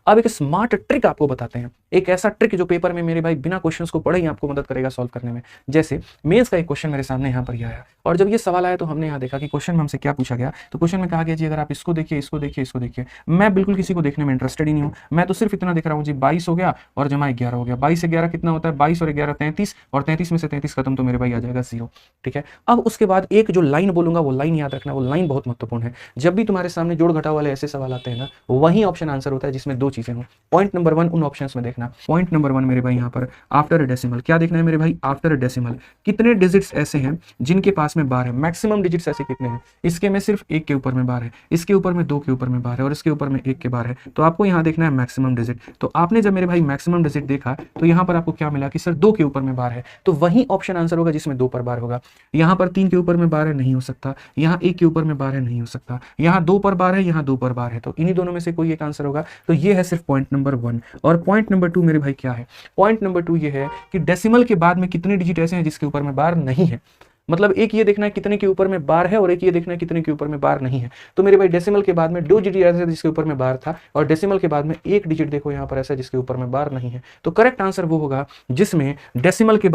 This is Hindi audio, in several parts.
अब एक स्मार्ट ट्रिक आपको बताते हैं, एक ऐसा ट्रिक जो पेपर में मेरे भाई बिना क्वेश्चंस को पढ़े ही आपको मदद करेगा सॉल्व करने में। जैसे मेंस का एक क्वेश्चन मेरे सामने यहाँ पर ये आया, और जब ये सवाल आया तो हमने यहाँ देखा कि क्वेश्चन में हमसे क्या पूछा गया। तो क्वेश्चन में कहा गया जी अगर आप इसको देखिए, इसको देखिए, इसको देखिए, मैं बिल्कुल किसी को देखने में इंटरेस्टेड ही नहीं हूँ, मैं तो सिर्फ इतना देख रहा हूँ जी 22 हो गया और जमा 11 हो गया। 22 से 11 कितना होता है, 22 और 11 33, और 33 में से 33 खत्म तो मेरे भाई आ जाएगा 0। ठीक है, अब उसके बाद एक जो लाइन बोलूंगा वो लाइन याद रखना, वो लाइन बहुत महत्वपूर्ण है। जब भी तुम्हारे सामने जोड़ घटाव वाले ऐसे सवाल आते हैं ना, वही ऑप्शन आंसर होता है जिसमें दो चीजें हों। पॉइंट नंबर 1 उन ऑप्शंस में देखना। पॉइंट नंबर 1 मेरे भाई यहाँ पर आफ्टर डेसिमल क्या देखना है मेरे भाई, आफ्टर डेसिमल कितने डिजिट्स ऐसे हैं जिनके पास में बार है, मैक्सिमम डिजिट्स ऐसे कितने हैं। इसके में सिर्फ 1 के ऊपर में बार है, इसके ऊपर में 2 के ऊपर में बार है, और इसके ऊपर में 1 के बार है। तो आपको यहाँ देखना है मैक्सिमम डिजिट। तो आपने जब मेरे भाई मैक्सिमम डिजिट देखा तो यहाँ पर आपको क्या मिला कि सर 2 के ऊपर में बार है, तो वही ऑप्शन आंसर होगा जिसमें 2 पर बार होगा। यहाँ पर 3 के ऊपर में बार है, नहीं हो सकता। यहाँ 1 के ऊपर में बार है, नहीं हो सकता। यहाँ 2 पर बार है, यहाँ 2 पर बार है, तो इन्हीं दोनों में से कोई एक आंसर होगा। तो ये है सिर्फ पॉइंट नंबर 1। और पॉइंट नंबर 2 मेरे भाई क्या है, पॉइंट नंबर 2 ये है कि डेसिमल के बाद में कितने डिजिट ऐसे हैं जिसके ऊपर में बार नहीं है। मतलब एक ये देखना है कितने के ऊपर में बार है, और एक ये देखना है कितने के ऊपर में बार नहीं है। तो मेरे भाई डेसिमल के बाद में 2 डिजिट ऐसे जिसके ऊपर में बार था, और डेसिमल के बाद में 1 डिजिट देखो यहाँ पर ऐसा जिसके ऊपर में बार नहीं है। तो करेक्ट आंसर वो होगा जिसमें डेसिमल के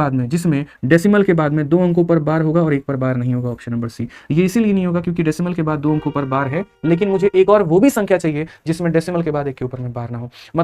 बाद में 2 अंकों पर बार होगा और 1 पर बार नहीं होगा, ऑप्शन नंबर सी। ये इसीलिए नहीं होगा क्योंकि डेसिमल के बाद 2 अंकों पर बार है, लेकिन मुझे एक और वो भी संख्या चाहिए जिसमें डेसिमल के बाद 1 के ऊपर में बार ना हो। मतलब